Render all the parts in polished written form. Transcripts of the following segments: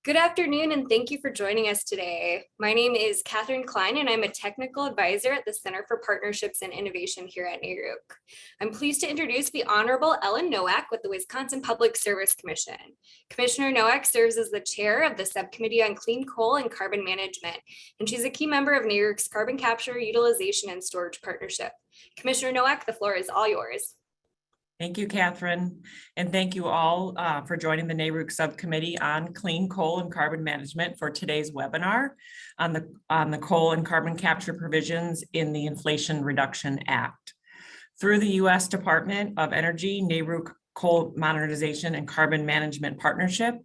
Good afternoon, and thank you for joining us today. My name is Catherine Klein, and I'm a technical advisor at the Center for Partnerships and Innovation here at NARUC. I'm pleased to introduce the Honorable Ellen Nowak with the Wisconsin Public Service Commission. Commissioner Nowak serves as the chair of the Subcommittee on Clean Coal and Carbon Management, and she's a key member of NARUC's Carbon Capture, Utilization, and Storage Partnership. Commissioner Nowak, the floor is all yours. Thank you, Catherine, and thank you all for joining the NARUC Subcommittee on Clean Coal and Carbon Management for today's webinar on the coal and carbon capture provisions in the Inflation Reduction Act. Through the U.S. Department of Energy, NARUC Coal Modernization and Carbon Management Partnership,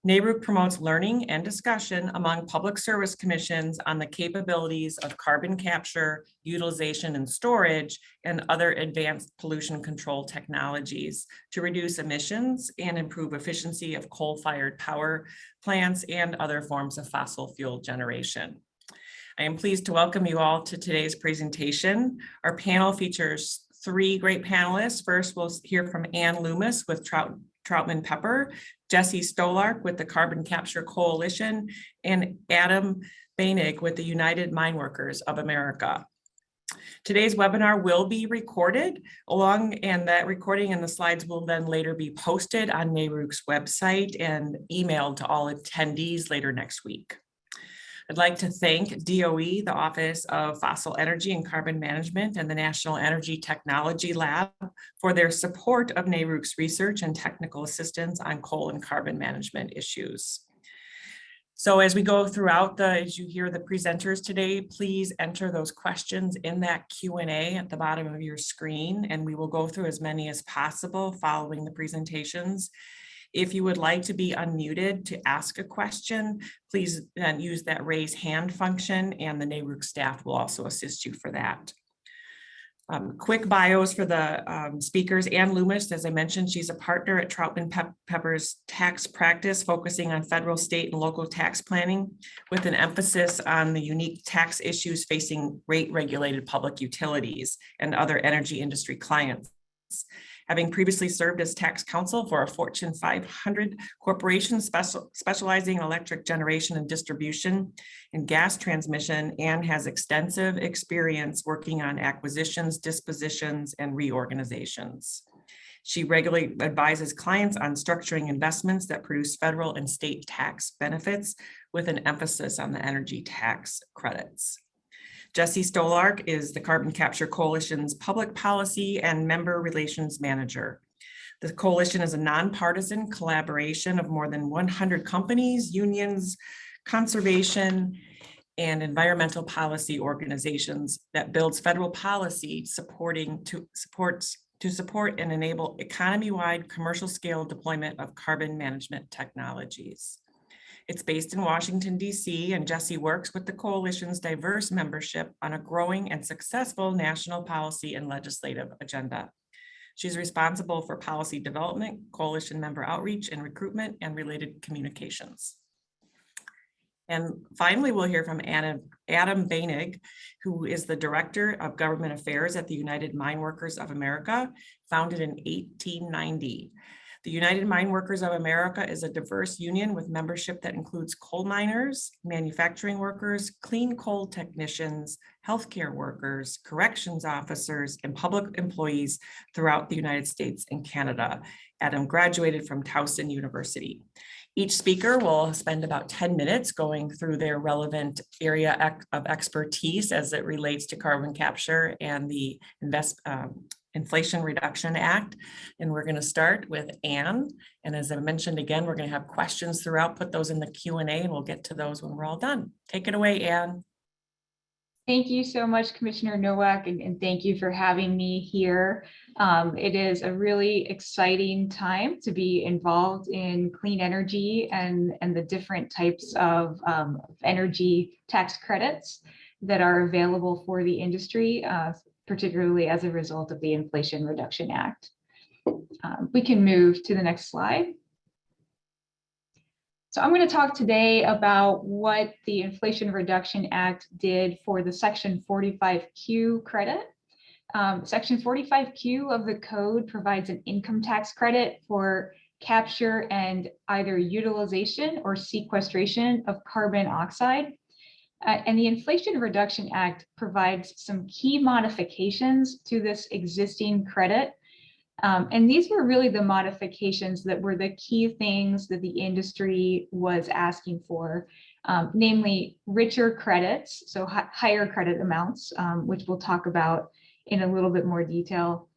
NARUC promotes learning and discussion among public service commissions on the capabilities of carbon capture, utilization, and storage, and other advanced pollution control technologies to reduce emissions and improve efficiency of coal-fired power plants and other forms of fossil fuel generation. I am pleased to welcome you all to today's presentation. Our panel features three great panelists. First, we'll hear from Ann Loomis with Troutman Pepper, Jesse Stolark with the Carbon Capture Coalition, and Adam Bainig with the United Mine Workers of America. Today's webinar will be recorded and that recording and the slides will then later be posted on NARUC's website and emailed to all attendees later next week. I'd like to thank DOE, the Office of Fossil Energy and Carbon Management, and the National Energy Technology Lab for their support of NARUC's research and technical assistance on coal and carbon management issues. So as we go throughout as you hear the presenters today, please enter those questions in that Q&A at the bottom of your screen, and we will go through as many as possible following the presentations. If you would like to be unmuted to ask a question, please then use that raise hand function, and the NARUC staff will also assist you for that. Quick bios for the speakers. Ann Loomis, as I mentioned, she's a partner at Troutman Pepper's tax practice, focusing on federal, state, and local tax planning with an emphasis on the unique tax issues facing rate-regulated public utilities and other energy industry clients. Having previously served as tax counsel for a Fortune 500 corporation specializing in electric generation and distribution and gas transmission, Ann has extensive experience working on acquisitions, dispositions, and reorganizations. She regularly advises clients on structuring investments that produce federal and state tax benefits with an emphasis on the energy tax credits. Jesse Stolark is the Carbon Capture Coalition's Public Policy and Member Relations Manager. The coalition is a nonpartisan collaboration of more than 100 companies, unions, conservation, and environmental policy organizations that builds federal policy to support and enable economy-wide commercial scale deployment of carbon management technologies. It's based in Washington, D.C., and Jesse works with the coalition's diverse membership on a growing and successful national policy and legislative agenda. She's responsible for policy development, coalition member outreach and recruitment, and related communications. And finally, we'll hear from Adam Bainig, who is the Director of Government Affairs at the United Mine Workers of America, founded in 1890. The United Mine Workers of America is a diverse union with membership that includes coal miners, manufacturing workers, clean coal technicians, healthcare workers, corrections officers, and public employees throughout the United States and Canada. Adam graduated from Towson University. Each speaker will spend about 10 minutes going through their relevant area of expertise as it relates to carbon capture and the Inflation Reduction Act. And we're going to start with Ann. And as I mentioned again, we're going to have questions throughout. Put those in the Q&A and we'll get to those when we're all done. Take it away, Ann. Thank you so much, Commissioner Nowak, and thank you for having me here. It is a really exciting time to be involved in clean energy and the different types of energy tax credits that are available for the industry, particularly as a result of the Inflation Reduction Act. We can move to the next slide. So I'm going to talk today about what the Inflation Reduction Act did for the Section 45Q credit. Section 45Q of the code provides an income tax credit for capture and either utilization or sequestration of carbon oxide. And the Inflation Reduction Act provides some key modifications to this existing credit. And these were really the modifications that were the key things that the industry was asking for, namely richer credits, so higher credit amounts, which we'll talk about in a little bit more detail,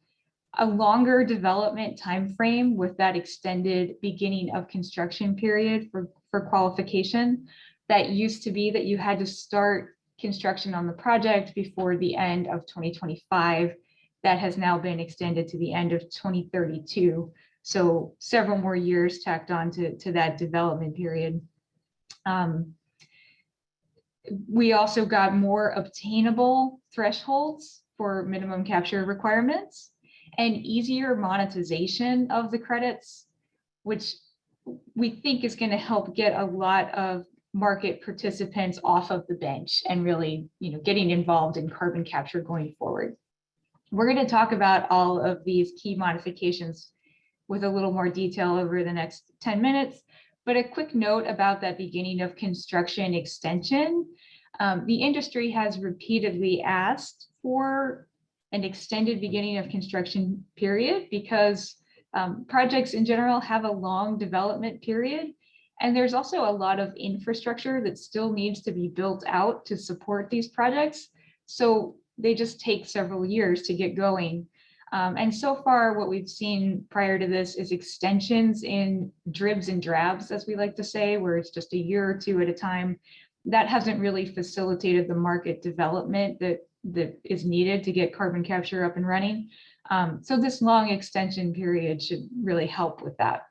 a longer development timeframe with that extended beginning of construction period for qualification. That used to be that you had to start construction on the project before the end of 2025. That has now been extended to the end of 2032. So several more years tacked on to that development period. We also got more obtainable thresholds for minimum capture requirements and easier monetization of the credits, which we think is going to help get a lot of market participants off of the bench and really, getting involved in carbon capture going forward. We're going to talk about all of these key modifications with a little more detail over the next 10 minutes, but a quick note about that beginning of construction extension. The industry has repeatedly asked for an extended beginning of construction period because projects in general have a long development period. And there's also a lot of infrastructure that still needs to be built out to support these projects. So they just take several years to get going. And so far, what we've seen prior to this is extensions in dribs and drabs, as we like to say, where it's just a year or two at a time. That hasn't really facilitated the market development that is needed to get carbon capture up and running. So this long extension period should really help with that.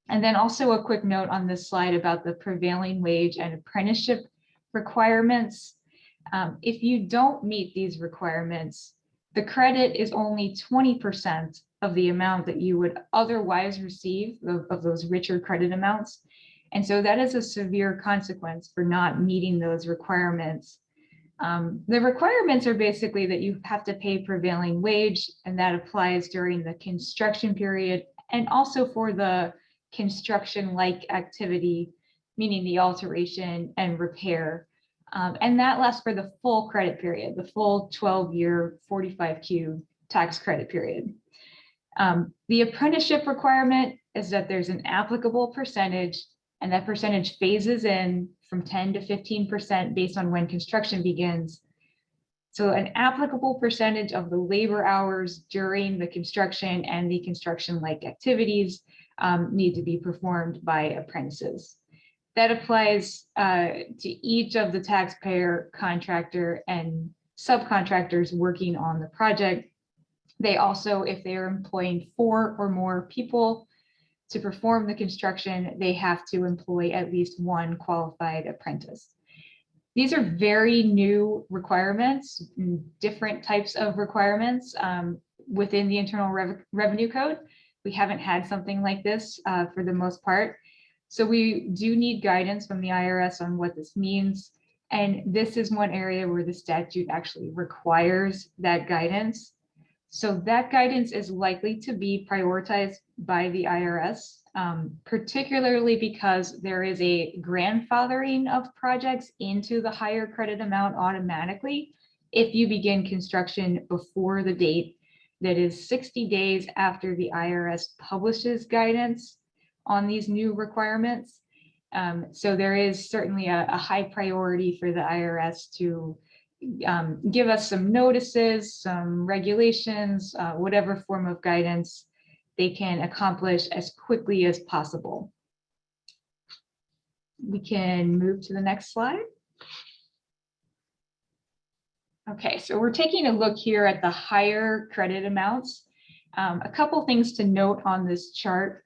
And then also a quick note on this slide about the prevailing wage and apprenticeship requirements. If you don't meet these requirements, the credit is only 20% of the amount that you would otherwise receive of those richer credit amounts. And so that is a severe consequence for not meeting those requirements. The requirements are basically that you have to pay prevailing wage, and that applies during the construction period and also for the construction-like activity, meaning the alteration and repair. And that lasts for the full credit period, the full 12-year 45Q tax credit period. The apprenticeship requirement is that there's an applicable percentage, and that percentage phases in from 10 to 15% based on when construction begins. So an applicable percentage of the labor hours during the construction and the construction-like activities need to be performed by apprentices. That applies to each of the taxpayer, contractor, and subcontractors working on the project. They also, if they are employing 4 or more people to perform the construction, they have to employ at least 1 qualified apprentice. These are very new requirements, different types of requirements within the Internal Revenue Code. We haven't had something like this for the most part. So we do need guidance from the IRS on what this means. And this is one area where the statute actually requires that guidance. So that guidance is likely to be prioritized by the IRS, particularly because there is a grandfathering of projects into the higher credit amount automatically if you begin construction before the date that is 60 days after the IRS publishes guidance on these new requirements. So there is certainly a high priority for the IRS to give us some notices, some regulations, whatever form of guidance they can accomplish as quickly as possible. We can move to the next slide. Okay, so we're taking a look here at the higher credit amounts. A couple things to note on this chart.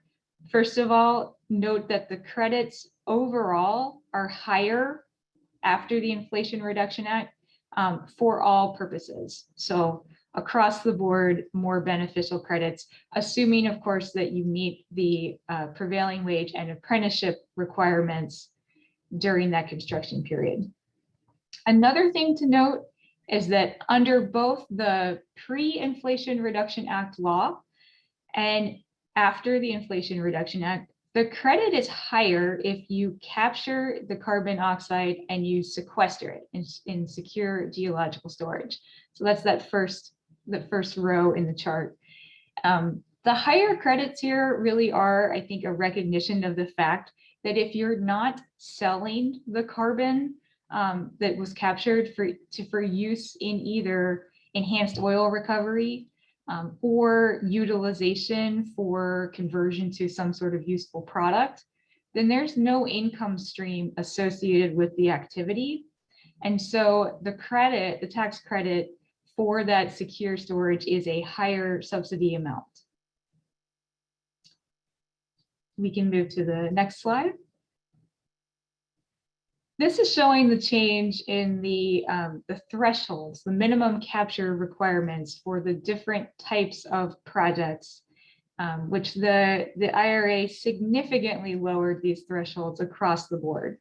First of all, note that the credits overall are higher after the Inflation Reduction Act for all purposes. So across the board, more beneficial credits, assuming, of course, that you meet the prevailing wage and apprenticeship requirements during that construction period. Another thing to note is that under both the Pre-Inflation Reduction Act law and after the Inflation Reduction Act, the credit is higher if you capture the carbon oxide and you sequester it in secure geological storage. So that's the first row in the chart. The higher credits here really are, I think, a recognition of the fact that if you're not selling the carbon that was captured for use in either enhanced oil recovery or utilization for conversion to some sort of useful product, then there's no income stream associated with the activity. And so the credit, the tax credit for that secure storage is a higher subsidy amount. We can move to the next slide. This is showing the change in the thresholds, the minimum capture requirements for the different types of projects, which the IRA significantly lowered these thresholds across the board.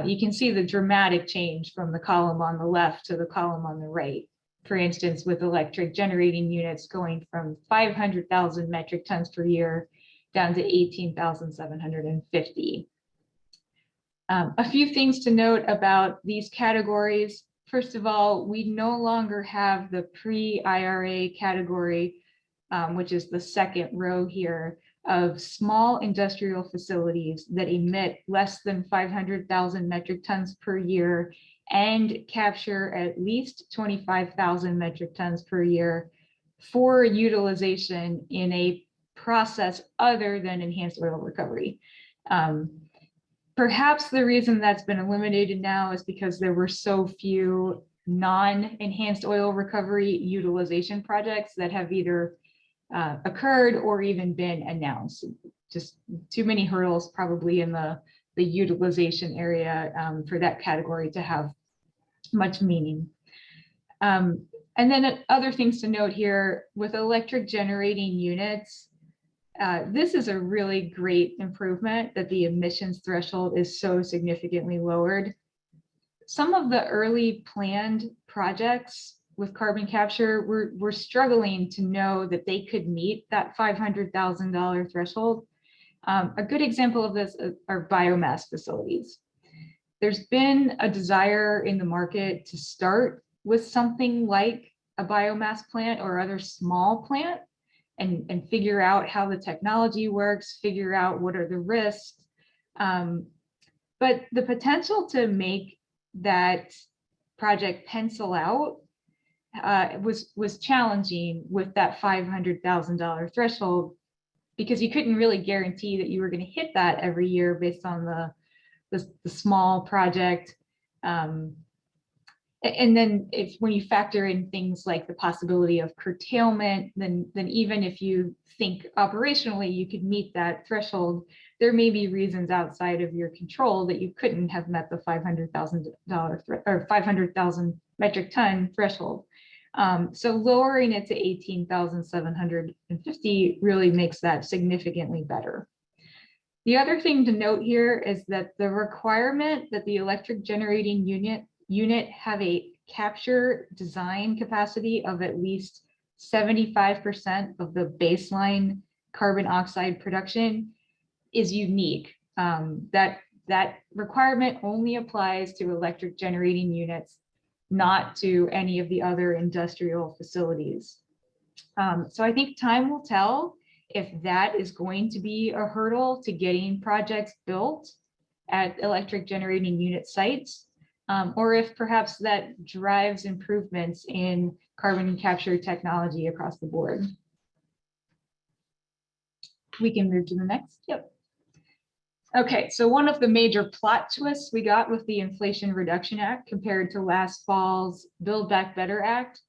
You can see the dramatic change from the column on the left to the column on the right. For instance, with electric generating units going from 500,000 metric tons per year down to 18,750. A few things to note about these categories. First of all, we no longer have the pre-IRA category, which is the second row here, of small industrial facilities that emit less than 500,000 metric tons per year and capture at least 25,000 metric tons per year for utilization in a process other than enhanced oil recovery. Perhaps the reason that's been eliminated now is because there were so few non-enhanced oil recovery utilization projects that have either occurred or even been announced. Just too many hurdles probably in the utilization area for that category to have much meaning. And then other things to note here with electric generating units, this is a really great improvement that the emissions threshold is so significantly lowered. Some of the early planned projects with carbon capture were struggling to know that they could meet that $500,000 threshold. A good example of this are biomass facilities. There's been a desire in the market to start with something like a biomass plant or other small plant and figure out how the technology works, figure out what are the risks. But the potential to make that project pencil out was challenging with that $500,000 threshold, because you couldn't really guarantee that you were going to hit that every year based on the small project. And then when you factor in things like the possibility of curtailment, then even if you think operationally you could meet that threshold, there may be reasons outside of your control that you couldn't have met the $500,000 or 500,000 metric ton threshold. So lowering it to 18,750 really makes that significantly better. The other thing to note here is that the requirement that the electric generating unit have a capture design capacity of at least 75% of the baseline carbon oxide production is unique. That requirement only applies to electric generating units, not to any of the other industrial facilities. So I think time will tell if that is going to be a hurdle to getting projects built at electric generating unit sites. Or if perhaps that drives improvements in carbon capture technology across the board. We can move to the next. Yep. Okay, so one of the major plot twists we got with the Inflation Reduction Act compared to last fall's Build Back Better Act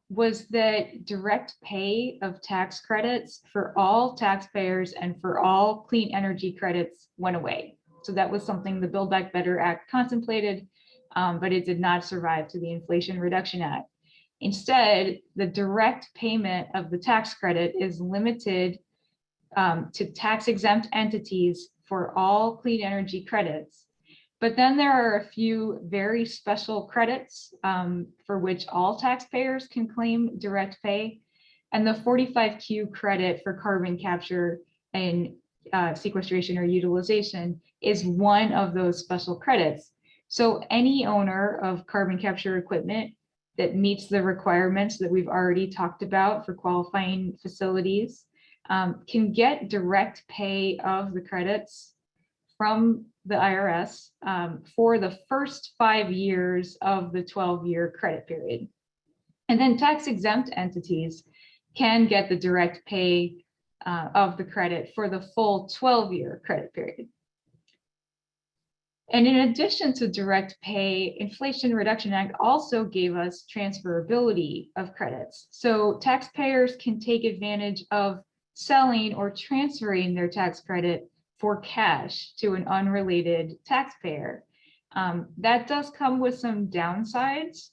was that direct pay of tax credits for all taxpayers and for all clean energy credits went away. So that was something the Build Back Better Act contemplated, but it did not survive to the Inflation Reduction Act. Instead, the direct payment of the tax credit is limited to tax exempt entities for all clean energy credits. But then there are a few very special credits for which all taxpayers can claim direct pay. And the 45Q credit for carbon capture and sequestration or utilization is one of those special credits. So any owner of carbon capture equipment that meets the requirements that we've already talked about for qualifying facilities can get direct pay of the credits from the IRS for the first 5 years of the 12-year credit period. And then tax exempt entities can get the direct pay of the credit for the full 12-year credit period. And in addition to direct pay, Inflation Reduction Act also gave us transferability of credits. So taxpayers can take advantage of selling or transferring their tax credit for cash to an unrelated taxpayer. That does come with some downsides.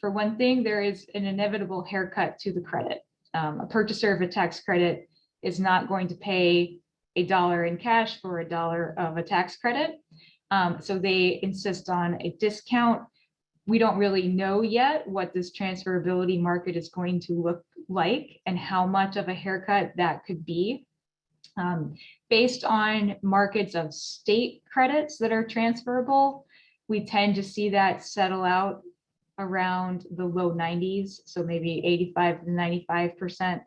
For one thing, there is an inevitable haircut to the credit. A purchaser of a tax credit is not going to pay $1 in cash for $1 of a tax credit. So they insist on a discount. We don't really know yet what this transferability market is going to look like and how much of a haircut that could be. Based on markets of state credits that are transferable, we tend to see that settle out around the low 90s, so maybe 85 to 95%.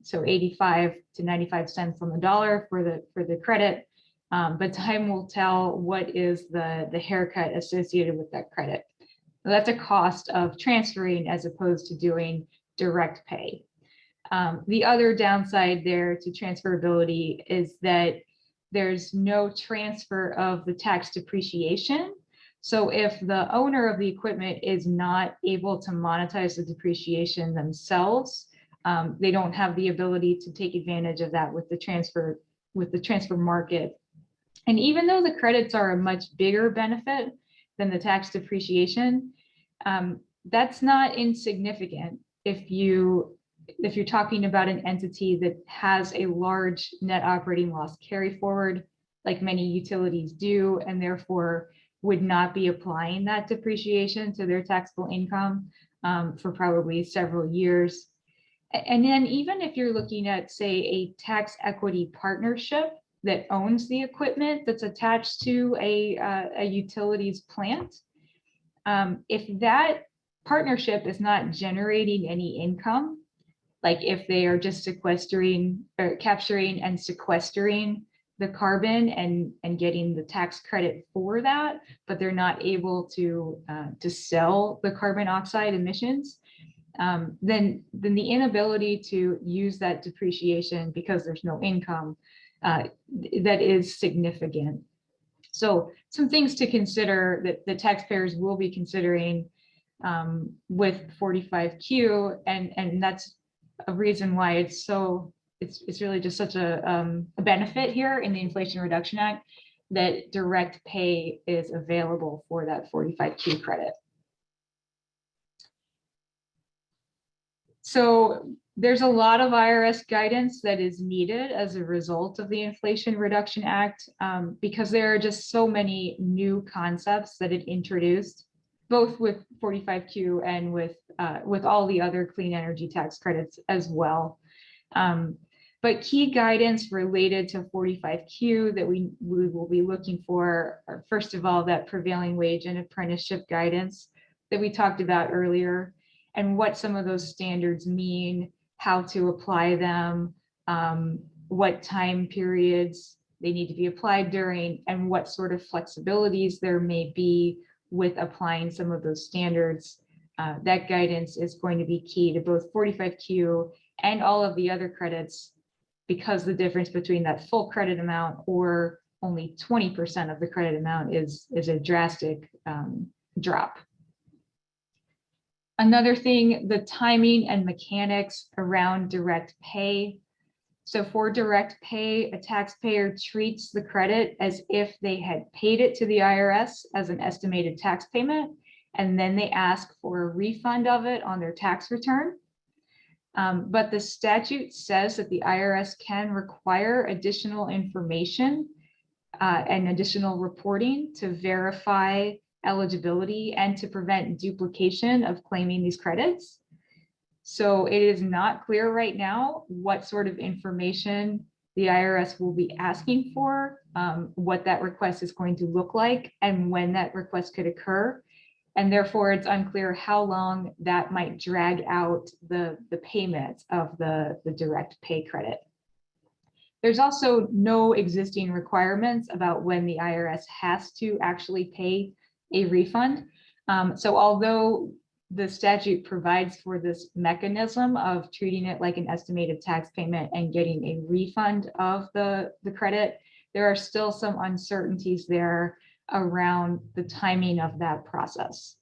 So 85 to 95 cents on the dollar for the credit. But time will tell what is the haircut associated with that credit. So that's a cost of transferring as opposed to doing direct pay. The other downside there to transferability is that there's no transfer of the tax depreciation. So if the owner of the equipment is not able to monetize the depreciation themselves, they don't have the ability to take advantage of that with the transfer market. And even though the credits are a much bigger benefit than the tax depreciation, that's not insignificant if you're talking about an entity that has a large net operating loss carry forward, like many utilities do, and therefore would not be applying that depreciation to their taxable income for probably several years. And then even if you're looking at, say, a tax equity partnership that owns the equipment that's attached to a utilities plant, if that partnership is not generating any income, like if they are just sequestering or capturing and sequestering the carbon and getting the tax credit for that, but they're not able to sell the carbon oxide emissions, then the inability to use that depreciation because there's no income, that is significant. So some things to consider that the taxpayers will be considering with 45Q, and that's a reason why it's really just such a benefit here in the Inflation Reduction Act that direct pay is available for that 45Q credit. So there's a lot of IRS guidance that is needed as a result of the Inflation Reduction Act because there are just so many new concepts that it introduced, both with 45Q and with all the other clean energy tax credits as well. But key guidance related to 45Q that we will be looking for are, first of all, that prevailing wage and apprenticeship guidance that we talked about earlier, and what some of those standards mean, how to apply them, what time periods they need to be applied during, and what sort of flexibilities there may be with applying some of those standards. That guidance is going to be key to both 45Q and all of the other credits, because the difference between that full credit amount or only 20% of the credit amount is a drastic drop. Another thing, the timing and mechanics around direct pay. So for direct pay, a taxpayer treats the credit as if they had paid it to the IRS as an estimated tax payment, and then they ask for a refund of it on their tax return. But the statute says that the IRS can require additional information and additional reporting to verify eligibility and to prevent duplication of claiming these credits. So it is not clear right now what sort of information the IRS will be asking for, what that request is going to look like, and when that request could occur. And therefore, it's unclear how long that might drag out the payment of the direct pay credit. There's also no existing requirements about when the IRS has to actually pay a refund. So although the statute provides for this mechanism of treating it like an estimated tax payment and getting a refund of the credit, there are still some uncertainties there around the timing of that process.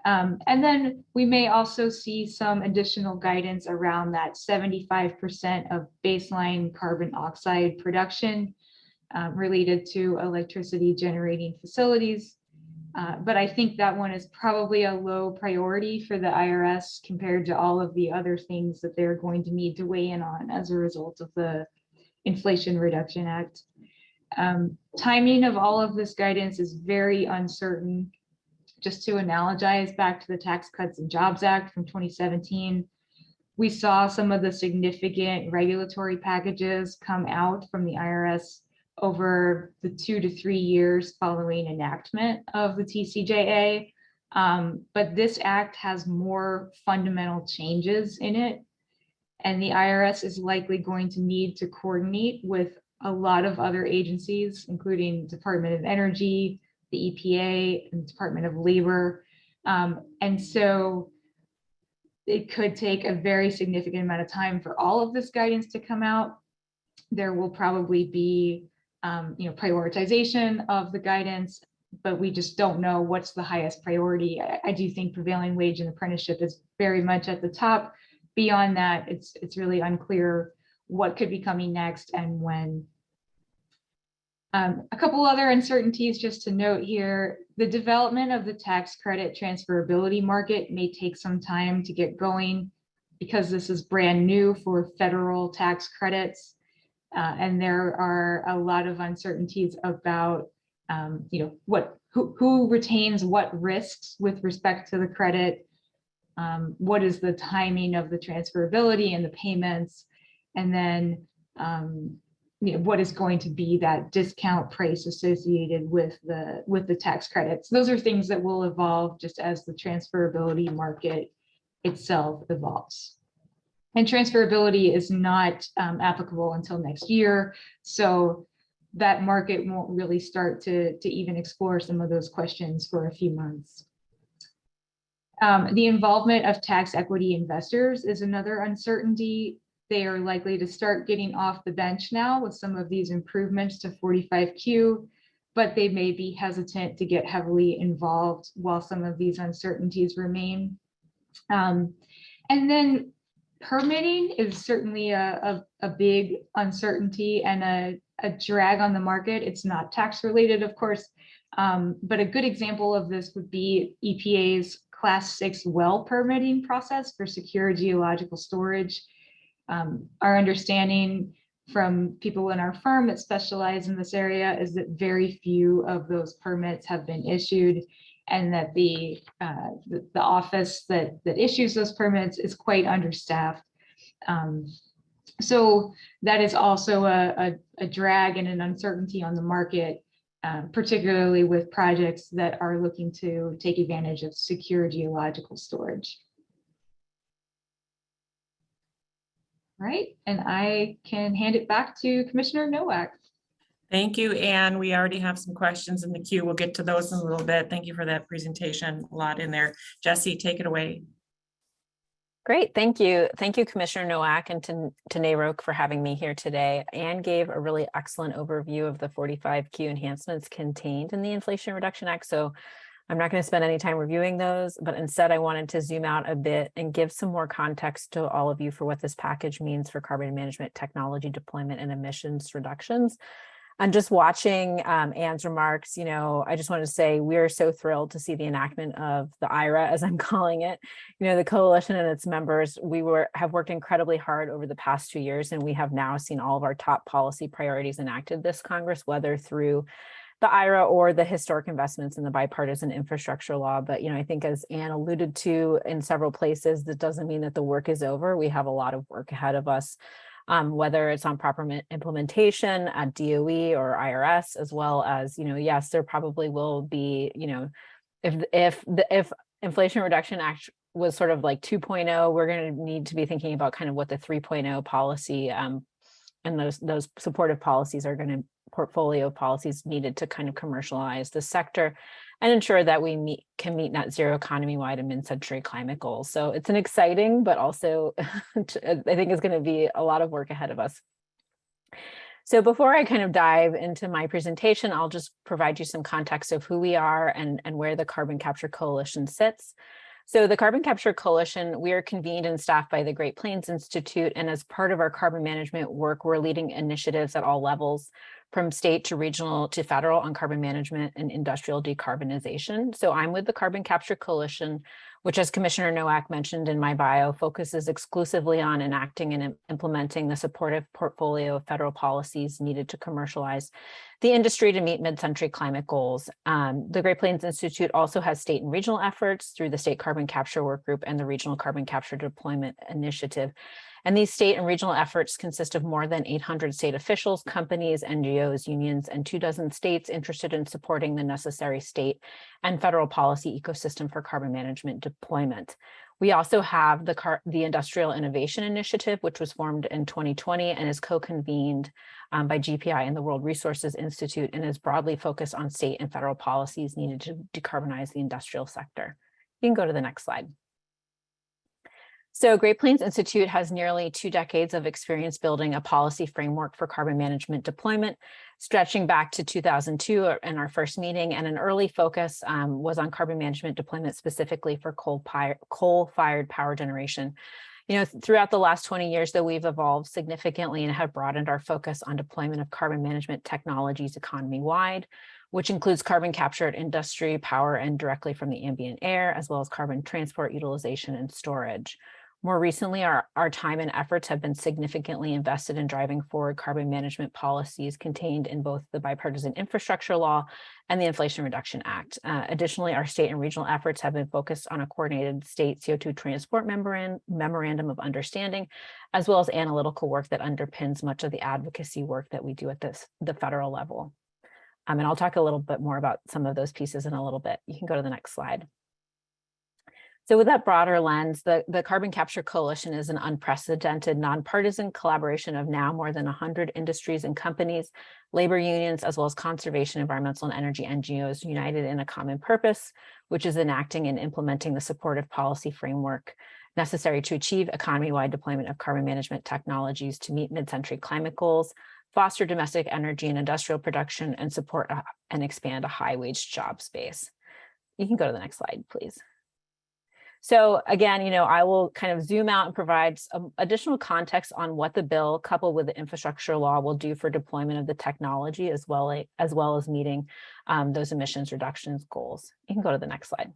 And then we may also see some additional guidance around that 75% of baseline carbon oxide production related to electricity generating facilities. But I think that one is probably a low priority for the IRS compared to all of the other things that they're going to need to weigh in on as a result of the Inflation Reduction Act. Timing of all of this guidance is very uncertain. Just to analogize back to the Tax Cuts and Jobs Act from 2017, we saw some of the significant regulatory packages come out from the IRS over the 2 to 3 years following enactment of the TCJA. But this act has more fundamental changes in it, and the IRS is likely going to need to coordinate with a lot of other agencies, including Department of Energy, the EPA, and Department of Labor. And so it could take a very significant amount of time for all of this guidance to come out. There will probably be prioritization of the guidance, but we just don't know what's the highest priority. I do think prevailing wage and apprenticeship is very much at the top. Beyond that, it's really unclear what could be coming next and when. A couple other uncertainties just to note here. The development of the tax credit transferability market may take some time to get going because this is brand new for federal tax credits. And there are a lot of uncertainties about who retains what risks with respect to the credit, what is the timing of the transferability and the payments, and then what is going to be that discount price associated with the tax credits. Those are things that will evolve just as the transferability market itself evolves. And transferability is not applicable until next year. So that market won't really start to even explore some of those questions for a few months. The involvement of tax equity investors is another uncertainty. They are likely to start getting off the bench now with some of these improvements to 45Q, but they may be hesitant to get heavily involved while some of these uncertainties remain. And then permitting is certainly a big uncertainty and a drag on the market. It's not tax related, of course, but a good example of this would be EPA's Class 6 well permitting process for secure geological storage. Our understanding from people in our firm that specialize in this area is that very few of those permits have been issued, and that the office that issues those permits is quite understaffed. So that is also a drag and an uncertainty on the market, particularly with projects that are looking to take advantage of secure geological storage. Right, and I can hand it back to Commissioner Nowak. Thank you, Anne. We already have some questions in the queue. We'll get to those in a little bit. Thank you for that presentation. A lot in there. Jesse, take it away. Great, thank you. Thank you, Commissioner Nowak, and to NARUC for having me here today. Anne gave a really excellent overview of the 45Q enhancements contained in the Inflation Reduction Act. So I'm not going to spend any time reviewing those, but instead I wanted to zoom out a bit and give some more context to all of you for what this package means for carbon management technology deployment and emissions reductions. And just watching Anne's remarks, I just want to say we are so thrilled to see the enactment of the IRA, as I'm calling it. The coalition and its members, have worked incredibly hard over the past 2 years, and we have now seen all of our top policy priorities enacted this Congress, whether through the IRA or the historic investments in the bipartisan infrastructure law. But, I think as Anne alluded to in several places, that doesn't mean that the work is over. We have a lot of work ahead of us, whether it's on proper implementation at DOE or IRS, as well as, yes, there probably will be, if Inflation Reduction Act was sort of like 2.0, we're going to need to be thinking about kind of what the 3.0 policy and those supportive policies are going to portfolio policies needed to kind of commercialize the sector and ensure that we can meet net zero economy-wide and mid-century climate goals. So it's an exciting, but also I think it's going to be a lot of work ahead of us. So before I kind of dive into my presentation, I'll just provide you some context of who we are and where the Carbon Capture Coalition sits. So the Carbon Capture Coalition, we are convened and staffed by the Great Plains Institute. And as part of our carbon management work, we're leading initiatives at all levels, from state to regional to federal, on carbon management and industrial decarbonization. So I'm with the Carbon Capture Coalition, which, as Commissioner Nowak mentioned in my bio, focuses exclusively on enacting and implementing the supportive portfolio of federal policies needed to commercialize the industry to meet mid-century climate goals. The Great Plains Institute also has state and regional efforts through the State Carbon Capture Work Group and the Regional Carbon Capture Deployment Initiative. And these state and regional efforts consist of more than 800 state officials, companies, NGOs, unions, and 24 states interested in supporting the necessary state and federal policy ecosystem for carbon management deployment. We also have the Industrial Innovation Initiative, which was formed in 2020 and is co-convened by GPI and the World Resources Institute, and is broadly focused on state and federal policies needed to decarbonize the industrial sector. You can go to the next slide. So Great Plains Institute has nearly 2 decades of experience building a policy framework for carbon management deployment, stretching back to 2002 in our first meeting, and an early focus was on carbon management deployment specifically for coal-fired power generation. Throughout the last 20 years, though, we've evolved significantly and have broadened our focus on deployment of carbon management technologies economy-wide, which includes carbon capture at industry, power, and directly from the ambient air, as well as carbon transport, utilization, and storage. More recently, our time and efforts have been significantly invested in driving forward carbon management policies contained in both the bipartisan infrastructure law and the Inflation Reduction Act. Additionally, our state and regional efforts have been focused on a coordinated state CO2 transport memorandum of understanding, as well as analytical work that underpins much of the advocacy work that we do at the federal level. And I'll talk a little bit more about some of those pieces in a little bit. You can go to the next slide. So with that broader lens, the Carbon Capture Coalition is an unprecedented nonpartisan collaboration of now more than 100 industries and companies, labor unions, as well as conservation, environmental, and energy NGOs united in a common purpose, which is enacting and implementing the supportive policy framework necessary to achieve economy-wide deployment of carbon management technologies to meet mid-century climate goals, foster domestic energy and industrial production, and support and expand a high-wage job space. You can go to the next slide, please. So again, I will kind of zoom out and provide some additional context on what the bill, coupled with the infrastructure law, will do for deployment of the technology, as well as meeting those emissions reductions goals. You can go to the next slide.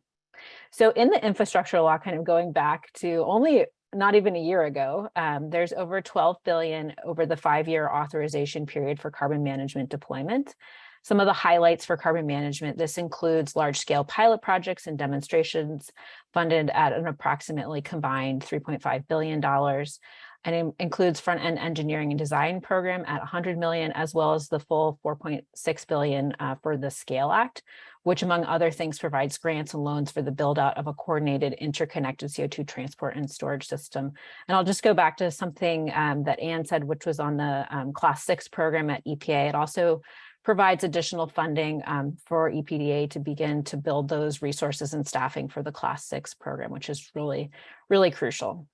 So in the infrastructure law, kind of going back to only not even a year ago, there's over $12 billion over the 5-year authorization period for carbon management deployment. Some of the highlights for carbon management: this includes large-scale pilot projects and demonstrations funded at an approximately combined $3.5 billion, and it includes front-end engineering and design program at $100 million, as well as the full $4.6 billion for the SCALE Act, which, among other things, provides grants and loans for the build-out of a coordinated interconnected CO2 transport and storage system. And I'll just go back to something that Anne said, which was on the Class 6 program at EPA. It also provides additional funding for EPDA to begin to build those resources and staffing for the Class 6 program, which is really, really crucial.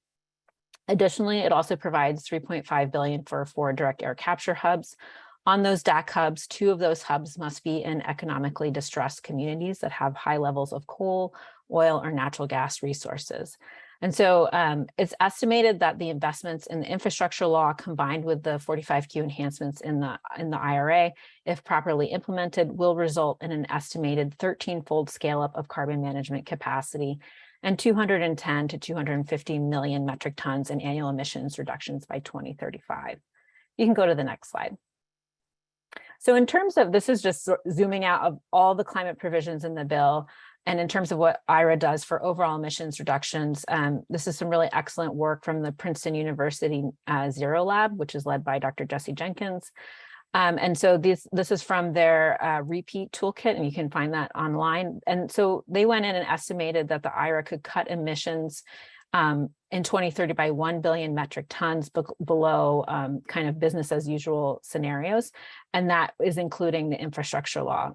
Additionally, it also provides $3.5 billion for 4 direct air capture hubs. On those DAC hubs, 2 of those hubs must be in economically distressed communities that have high levels of coal, oil, or natural gas resources. And so it's estimated that the investments in the infrastructure law, combined with the 45Q enhancements in the IRA, if properly implemented, will result in an estimated 13-fold scale-up of carbon management capacity and 210 to 250 million metric tons in annual emissions reductions by 2035. You can go to the next slide. So in terms of, this is just zooming out of all the climate provisions in the bill. And in terms of what IRA does for overall emissions reductions, this is some really excellent work from the Princeton University Zero Lab, which is led by Dr. Jesse Jenkins. And so this is from their repeat toolkit, and you can find that online. And so they went in and estimated that the IRA could cut emissions in 2030 by 1 billion metric tons below kind of business as usual scenarios. And that is including the infrastructure law.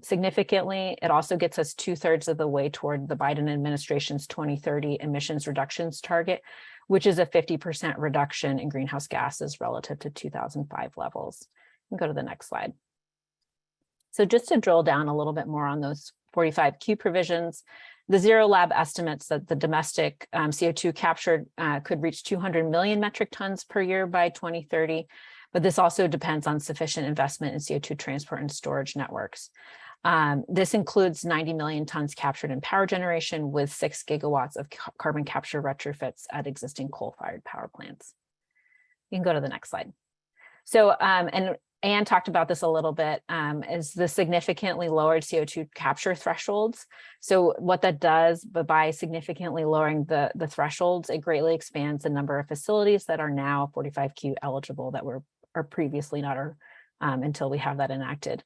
Significantly, it also gets us 2/3 of the way toward the Biden administration's 2030 emissions reductions target, which is a 50% reduction in greenhouse gases relative to 2005 levels. You can go to the next slide. So just to drill down a little bit more on those 45Q provisions, the Zero Lab estimates that the domestic CO2 captured could reach 200 million metric tons per year by 2030, but this also depends on sufficient investment in CO2 transport and storage networks. This includes 90 million tons captured in power generation with 6 gigawatts of carbon capture retrofits at existing coal-fired power plants. You can go to the next slide. So, and Anne talked about this a little bit, is the significantly lowered CO2 capture thresholds. So what that does, but by significantly lowering the thresholds, it greatly expands the number of facilities that are now 45Q eligible that are previously not, until we have that enacted.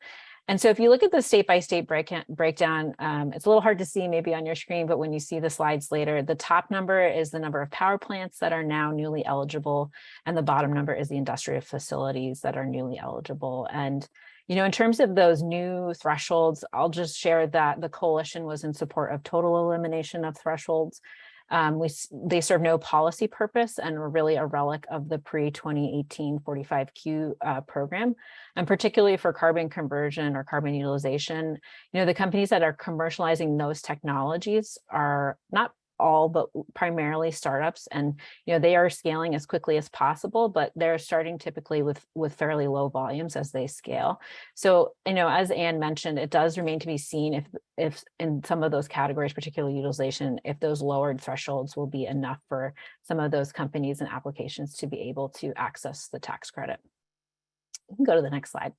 And so if you look at the state-by-state breakdown, it's a little hard to see maybe on your screen, but when you see the slides later, the top number is the number of power plants that are now newly eligible, and the bottom number is the industrial facilities that are newly eligible. And, you know, in terms of those new thresholds, I'll just share that the coalition was in support of total elimination of thresholds. They serve no policy purpose and were really a relic of the pre-2018 45Q program, and particularly for carbon conversion or carbon utilization. You know, the companies that are commercializing those technologies are not all, but primarily startups, and you know they are scaling as quickly as possible, but they're starting typically with fairly low volumes as they scale. So, you know, as Anne mentioned, it does remain to be seen if in some of those categories, particularly utilization, if those lowered thresholds will be enough for some of those companies and applications to be able to access the tax credit. You can go to the next slide.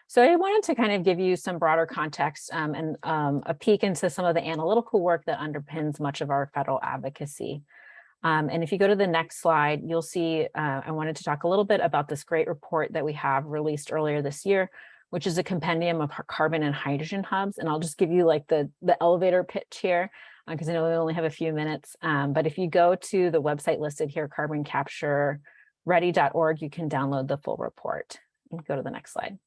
So I wanted to kind of give you some broader context and a peek into some of the analytical work that underpins much of our federal advocacy. And if you go to the next slide, you'll see I wanted to talk a little bit about this great report that we have released earlier this year, which is a compendium of carbon and hydrogen hubs. And I'll just give you like the elevator pitch here, because I know we only have a few minutes. But if you go to the website listed here, carbon-capture-ready.org, you can download the full report. And go to the next slide.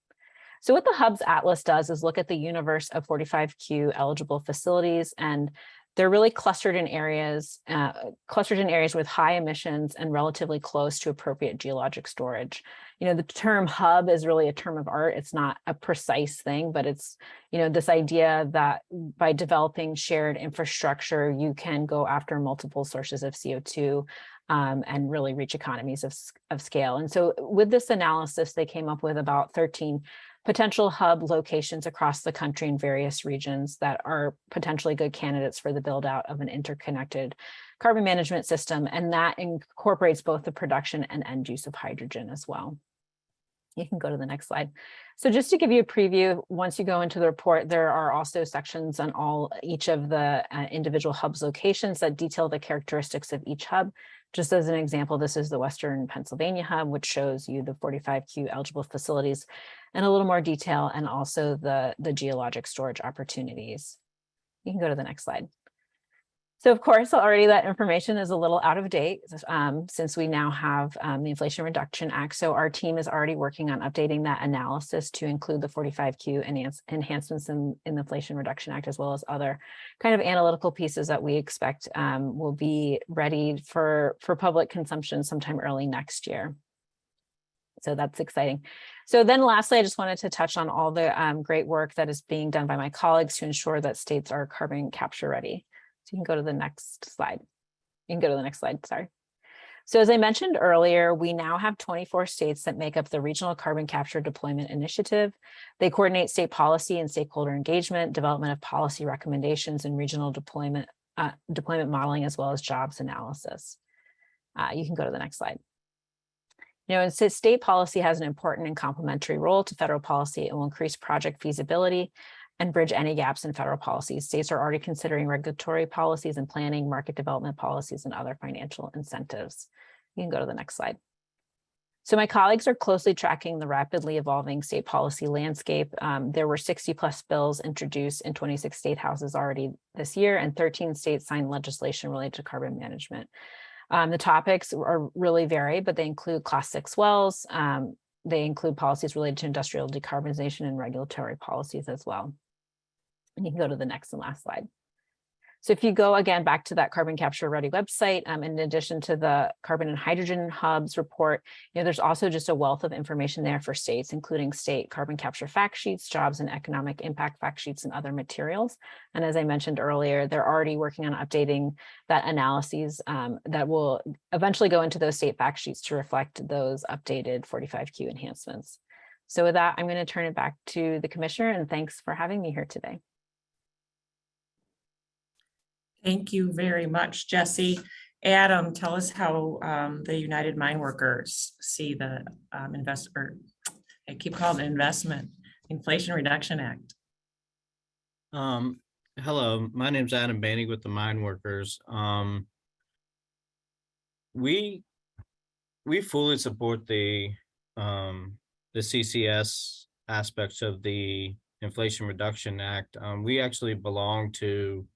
So what the Hubs Atlas does is look at the universe of 45Q eligible facilities, and they're really clustered in areas with high emissions and relatively close to appropriate geologic storage. You know, the term hub is really a term of art. It's not a precise thing, but it's, you know, this idea that by developing shared infrastructure, you can go after multiple sources of CO2 and really reach economies of scale. And so with this analysis, they came up with about 13 potential hub locations across the country in various regions that are potentially good candidates for the build out of an interconnected carbon management system. And that incorporates both the production and end use of hydrogen as well. You can go to the next slide. So just to give you a preview, once you go into the report, there are also sections on each of the individual hubs locations that detail the characteristics of each hub. Just as an example, this is the Western Pennsylvania hub, which shows you the 45Q eligible facilities in a little more detail, and also the geologic storage opportunities. You can go to the next slide. So of course, already that information is a little out of date since we now have the Inflation Reduction Act. So our team is already working on updating that analysis to include the 45Q enhancements in the Inflation Reduction Act, as well as other kind of analytical pieces that we expect will be ready for public consumption sometime early next year. So that's exciting. So then lastly, I just wanted to touch on all the great work that is being done by my colleagues to ensure that states are carbon capture ready. So you can go to the next slide. You can go to the next slide, sorry. So as I mentioned earlier, we now have 24 states that make up the Regional Carbon Capture Deployment Initiative. They coordinate state policy and stakeholder engagement, development of policy recommendations, and regional deployment modeling, as well as jobs analysis. You can go to the next slide. And so state policy has an important and complementary role to federal policy and will increase project feasibility and bridge any gaps in federal policies. States are already considering regulatory policies and planning, market development policies, and other financial incentives. You can go to the next slide. So my colleagues are closely tracking the rapidly evolving state policy landscape. There were 60 plus bills introduced in 26 state houses already this year, and 13 states signed legislation related to carbon management. The topics are really varied, but they include Class 6 wells. They include policies related to industrial decarbonization and regulatory policies as well. And you can go to the next and last slide. So if you go again back to that Carbon Capture Ready website, in addition to the Carbon and Hydrogen Hubs report, there's also just a wealth of information there for states, including state carbon capture fact sheets, jobs and economic impact fact sheets, and other materials. And as I mentioned earlier, they're already working on updating that analyses that will eventually go into those state fact sheets to reflect those updated 45Q enhancements. So with that, I'm going to turn it back to the Commissioner, and thanks for having me here today. Thank you very much, Jesse. Adam, tell us how the United Mine Workers see the I keep calling it investment, Inflation Reduction Act. Hello, my name's Adam Banig with the Mine Workers. We fully support the CCS aspects of the Inflation Reduction Act. We actually belong to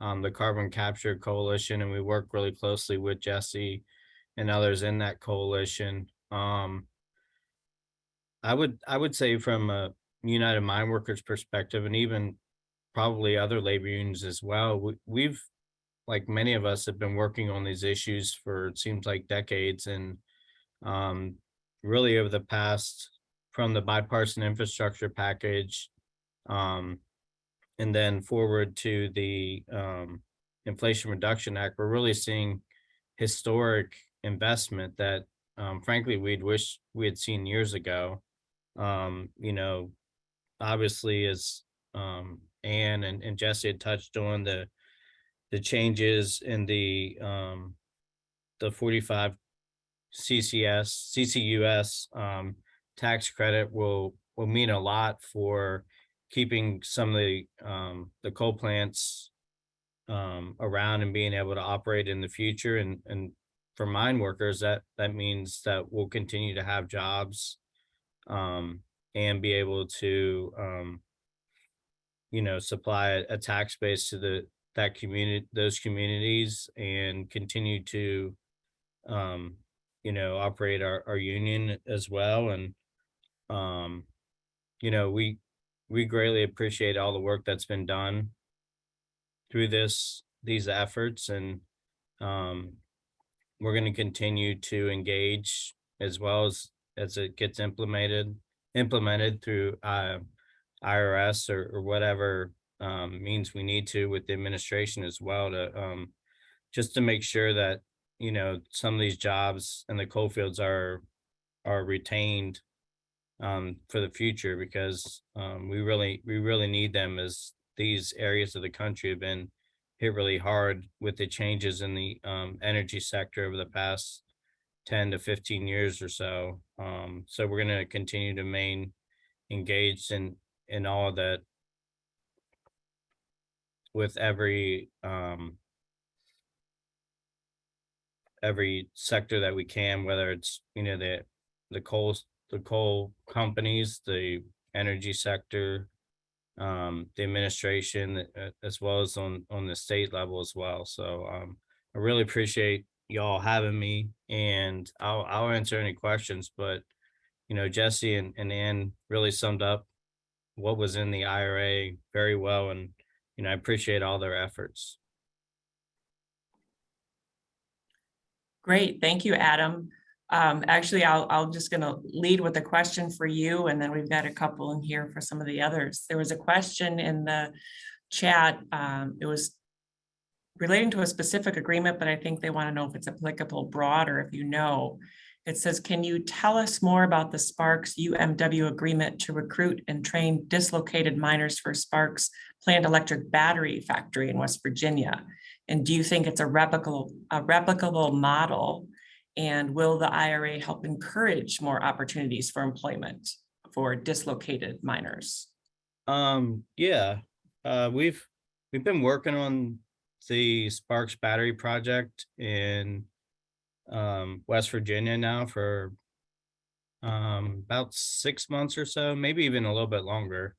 the Carbon Capture Coalition, and we work really closely with Jesse and others in that coalition. I would say from a United Mine Workers perspective, and even probably other labor unions as well, we've, like many of us, have been working on these issues for, it seems like, decades, and really over the past, from the bipartisan infrastructure package, and then forward to the Inflation Reduction Act, we're really seeing historic investment that, frankly, we'd wish we had seen years ago. Obviously, as Ann and Jesse had touched on, the changes in the 45 CCUS tax credit will mean a lot for keeping some of the coal plants around and being able to operate in the future. And for mine workers, that means that we'll continue to have jobs and be able to supply a tax base to those communities, and continue to operate our union as well. And we greatly appreciate all the work that's been done through these efforts, and we're going to continue to engage as well as it gets implemented through IRS or whatever means we need to with the administration as well, to just to make sure that some of these jobs in the coal fields are retained for the future, because we really need them, as these areas of the country have been hit really hard with the changes in the energy sector over the past 10 to 15 years or so. So we're going to continue to remain engaged in all of that with every sector that we can, whether it's the coal companies, the energy sector, the administration, as well as on the state level as well. So I really appreciate y'all having me, and I'll answer any questions, but Jesse and Ann really summed up what was in the IRA very well, and I appreciate all their efforts. Great, thank you, Adam. Actually, I'll just going to lead with a question for you, and then we've got a couple in here for some of the others. There was a question in the chat. It was relating to a specific agreement, but I think they want to know if it's applicable broader, if you know. It says, can you tell us more about the Sparks UMW agreement to recruit and train dislocated miners for Sparks planned electric battery factory in West Virginia? And do you think it's a replicable model? And will the IRA help encourage more opportunities for employment for dislocated miners? Yeah, we've been working on the Sparks battery project in West Virginia now for about 6 months or so, maybe even a little bit longer.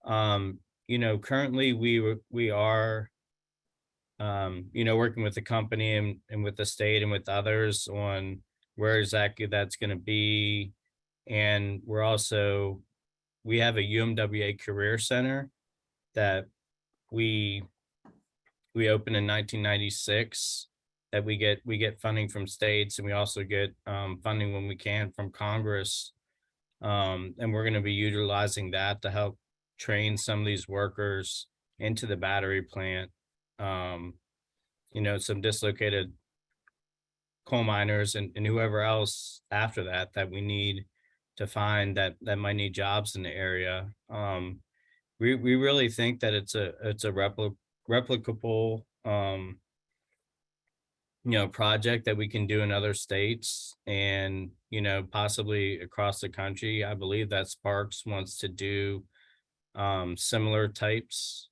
Currently we are working with the company and with the state and with others on where exactly that's going to be. And we have a UMWA Career Center that we opened in 1996 that we get funding from states, and we also get funding when we can from Congress. And we're going to be utilizing that to help train some of these workers into the battery plant. Some dislocated coal miners and whoever else after that we need to find that might need jobs in the area. We really think that it's a replicable project that we can do in other states and possibly across the country. I believe that Sparks wants to do similar types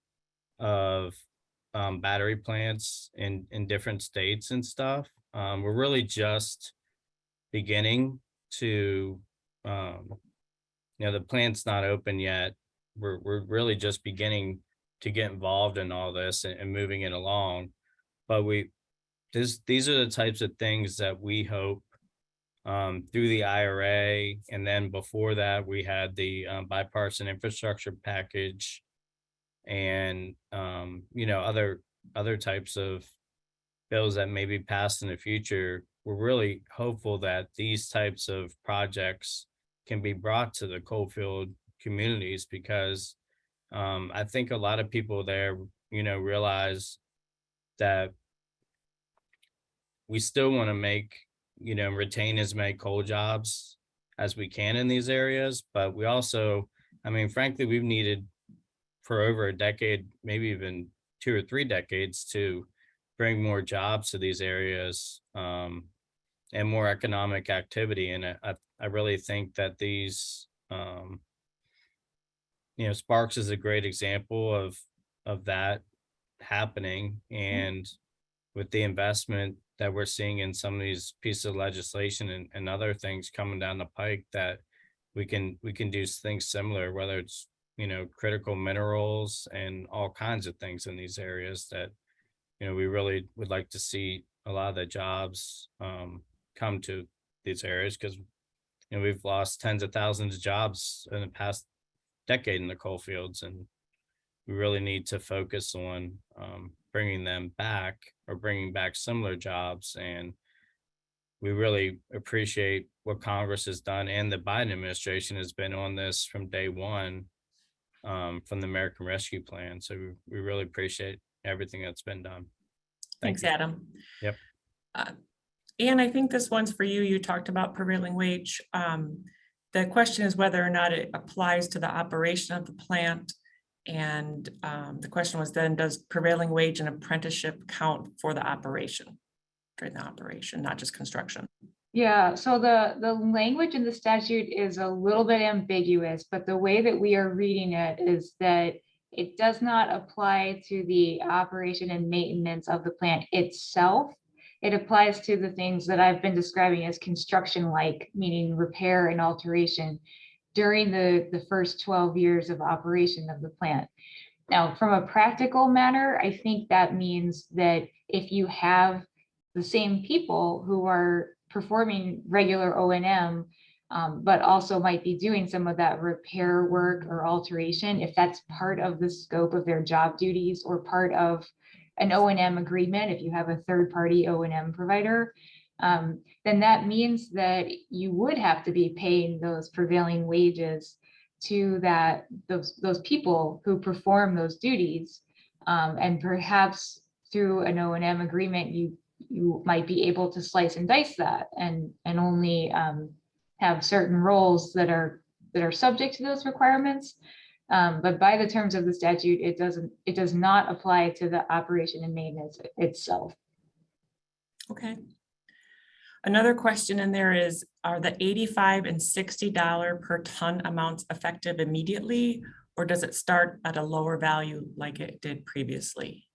of battery plants in different states and stuff. We're really just beginning to the plant's not open yet. We're really just beginning to get involved in all this and moving it along. But these are the types of things that we hope through the IRA, and then before that we had the bipartisan infrastructure package, and other types of bills that may be passed in the future. We're really hopeful that these types of projects can be brought to the coalfield communities, because I think a lot of people there realize that we still want to retain as many coal jobs as we can in these areas. But we also, frankly, we've needed for over a decade, maybe even 2 or 3 decades, to bring more jobs to these areas and more economic activity. And I really think that these, Sparks is a great example of that happening. And with the investment that we're seeing in some of these pieces of legislation and other things coming down the pike, that we can do things similar, whether it's critical minerals and all kinds of things in these areas that we really would like to see a lot of the jobs come to these areas, because we've lost tens of thousands of jobs in the past decade in the coal fields, and we really need to focus on bringing them back, or bringing back similar jobs. And we really appreciate what Congress has done, and the Biden administration has been on this from day one, from the American Rescue Plan. So we really appreciate everything that's been done. Thanks, Adam. Yep. And I think this one's for you. You talked about prevailing wage. The question is whether or not it applies to the operation of the plant. And the question was then, does prevailing wage and apprenticeship count for the operation, during the operation, not just construction? Yeah, so the language in the statute is a little bit ambiguous, but the way that we are reading it is that it does not apply to the operation and maintenance of the plant itself. It applies to the things that I've been describing as construction-like, meaning repair and alteration during the first 12 years of operation of the plant. Now, from a practical matter, I think that means that if you have the same people who are performing regular O&M, but also might be doing some of that repair work or alteration, if that's part of the scope of their job duties or part of an O&M agreement, if you have a third-party O&M provider, then that means that you would have to be paying those prevailing wages to those people who perform those duties. And perhaps through an O&M agreement, you might be able to slice and dice that and only have certain roles that are subject to those requirements. But by the terms of the statute, it does not apply to the operation and maintenance itself. Okay. Another question in there is, are the $85 and $60 per ton amounts effective immediately, or does it start at a lower value like it did previously?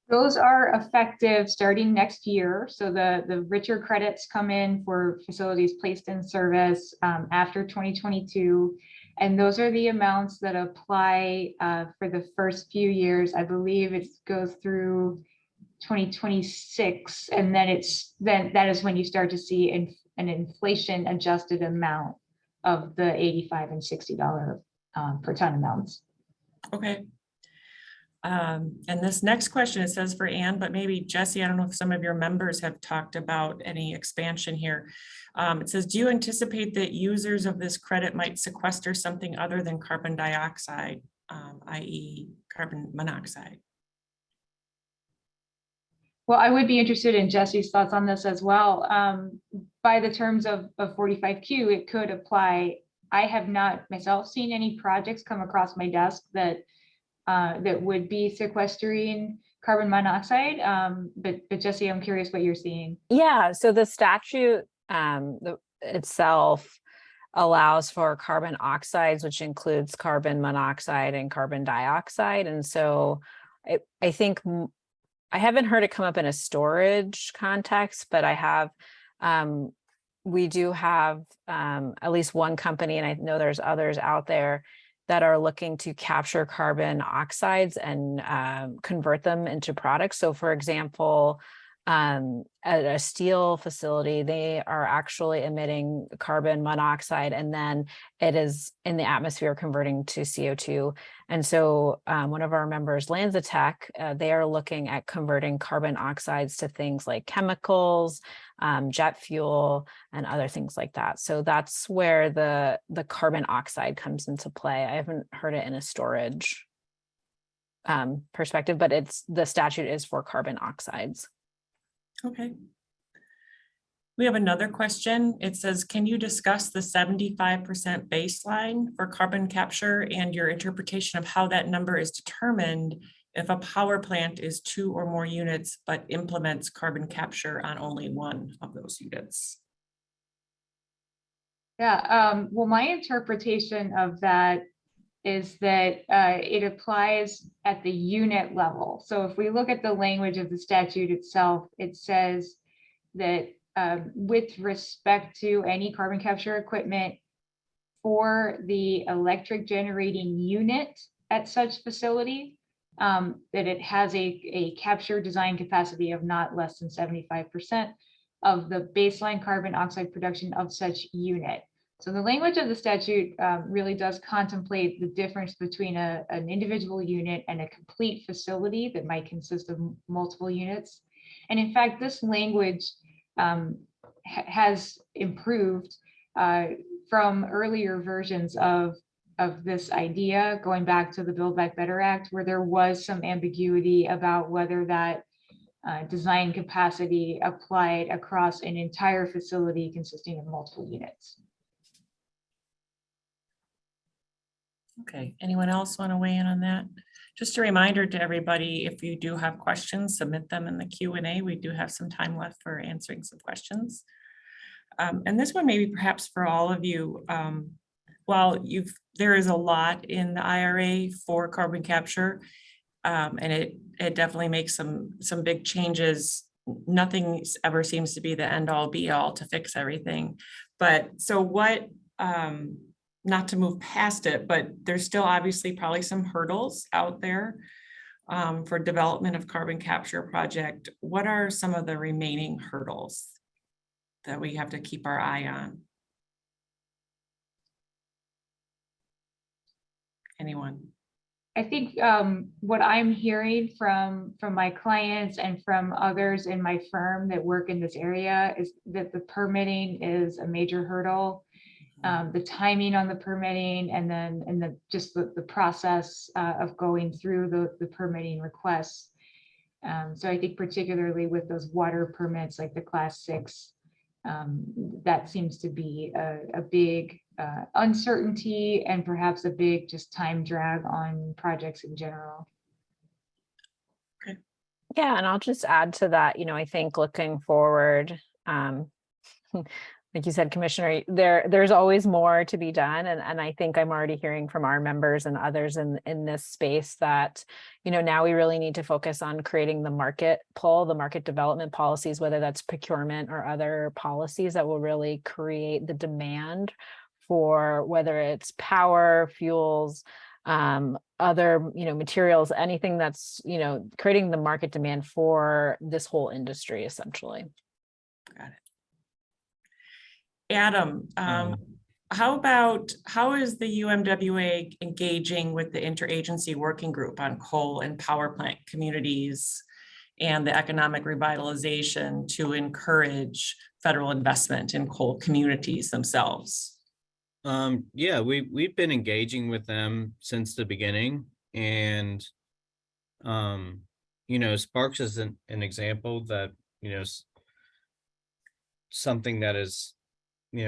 Those are effective starting next year. So the richer credits come in for facilities placed in service after 2022. And those are the amounts that apply for the first few years. I believe it goes through 2026. And then that is when you start to see an inflation adjusted amount of the $85 and $60 per ton amounts. Okay. And this next question, it says for Anne, but maybe Jesse, I don't know if some of your members have talked about any expansion here. It says, do you anticipate that users of this credit might sequester something other than carbon dioxide, i.e. carbon monoxide? Well, I would be interested in Jesse's thoughts on this as well. By the terms of 45Q, it could apply. I have not myself seen any projects come across my desk that would be sequestering carbon monoxide. But Jesse, I'm curious what you're seeing. Yeah, so the statute itself allows for carbon oxides, which includes carbon monoxide and carbon dioxide. And so I think I haven't heard it come up in a storage context, but I have, we do have at least one company, and I know there's others out there that are looking to capture carbon oxides and convert them into products. So for example, at a steel facility, they are actually emitting carbon monoxide, and then it is in the atmosphere converting to CO2. And so one of our members, LanzaTech, they are looking at converting carbon oxides to things like chemicals, jet fuel, and other things like that. So that's where the carbon oxide comes into play. I haven't heard it in a storage perspective, but the statute is for carbon oxides. Okay. We have another question. It says, can you discuss the 75% baseline for carbon capture and your interpretation of how that number is determined if a power plant is 2 or more units, but implements carbon capture on only one of those units? Yeah, well, my interpretation of that is that it applies at the unit level. So if we look at the language of the statute itself, it says that with respect to any carbon capture equipment for the electric generating unit at such facility, that it has a capture design capacity of not less than 75% of the baseline carbon oxide production of such unit. So the language of the statute really does contemplate the difference between an individual unit and a complete facility that might consist of multiple units. And in fact, this language has improved from earlier versions of this idea, going back to the Build Back Better Act, where there was some ambiguity about whether that design capacity applied across an entire facility consisting of multiple units. Okay, anyone else want to weigh in on that? Just a reminder to everybody, if you do have questions, submit them in the Q&A. We do have some time left for answering some questions. And this one maybe perhaps for all of you, while there is a lot in the IRA for carbon capture, and it definitely makes some big changes. Nothing ever seems to be the end all be all to fix everything. But so what, not to move past it, but there's still obviously probably some hurdles out there for development of carbon capture project. What are some of the remaining hurdles that we have to keep our eye on? Anyone? I think what I'm hearing from my clients and from others in my firm that work in this area is that the permitting is a major hurdle. The timing on the permitting, and then just the process of going through the permitting requests. So I think particularly with those water permits like the Class 6, that seems to be a big uncertainty and perhaps a big just time drag on projects in general. Yeah, and I'll just add to that, I think looking forward, Like you said, Commissioner, there's always more to be done. And I think I'm already hearing from our members and others in this space that, now we really need to focus on creating the market pull, the market development policies, whether that's procurement or other policies that will really create the demand for whether it's power, fuels, other, materials, anything that's, creating the market demand for this whole industry, essentially. Got it. Adam, how is the UMWA engaging with the interagency working group on coal and power plant communities and the economic revitalization to encourage federal investment in coal communities themselves? Yeah, we've been engaging with them since the beginning, and Sparks is an example that something that is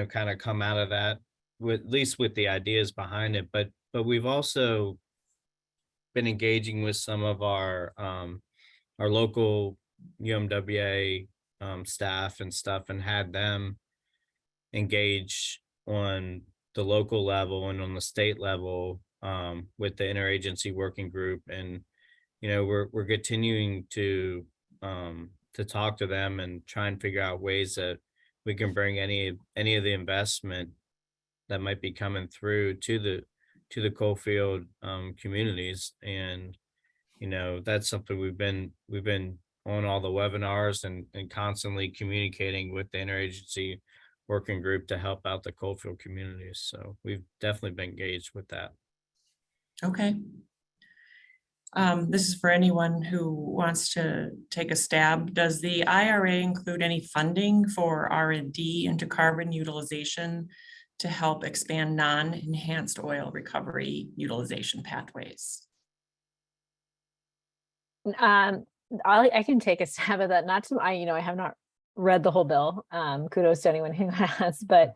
kind of come out of that, with at least with the ideas behind it, but we've also been engaging with some of our local UMWA staff and stuff, and had them engage on the local level and on the state level with the interagency working group. And we're continuing to talk to them and try and figure out ways that we can bring any of the investment that might be coming through to the coalfield communities. And that's something we've been on all the webinars and constantly communicating with the interagency working group to help out the coalfield communities. So we've definitely been engaged with that. Okay. This is for anyone who wants to take a stab. Does the IRA include any funding for R&D into carbon utilization to help expand non-enhanced oil recovery utilization pathways? I can take a stab at that. I have not read the whole bill. Kudos to anyone who has, but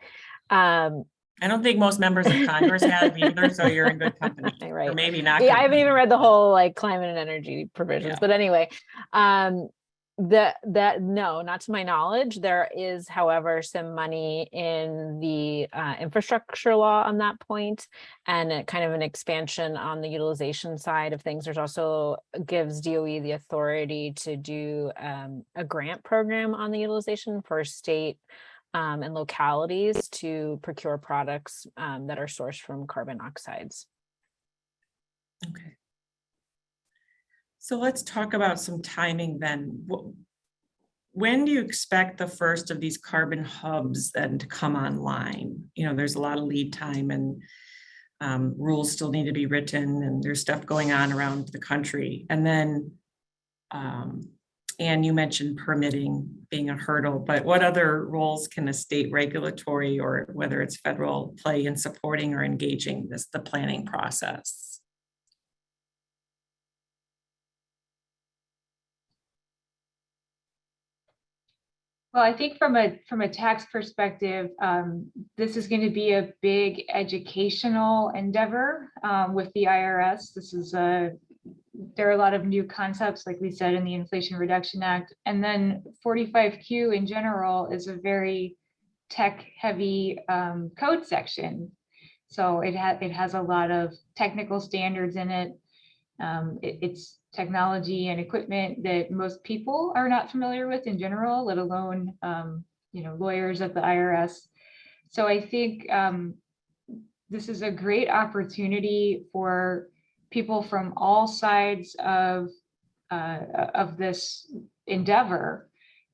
I don't think most members of Congress have either, so you're in good company. Right. Or maybe not. Yeah, I haven't even read the whole climate and energy provisions, but anyway, no, not to my knowledge. There is, however, some money in the infrastructure law on that point, and kind of an expansion on the utilization side of things. There's also gives DOE the authority to do a grant program on the utilization for state and localities to procure products that are sourced from carbon oxides. Okay. So let's talk about some timing then. When do you expect the first of these carbon hubs then to come online? There's a lot of lead time, and rules still need to be written, and there's stuff going on around the country. And then, and you mentioned permitting being a hurdle, but what other roles can a state regulatory or whether it's federal play in supporting or engaging the planning process? Well, I think from a tax perspective, this is going to be a big educational endeavor with the IRS. There are a lot of new concepts, like we said, in the Inflation Reduction Act, and then 45Q in general is a very tech-heavy code section. So it has a lot of technical standards in it. It's technology and equipment that most people are not familiar with in general, let alone lawyers at the IRS. So I think this is a great opportunity for people from all sides of this endeavor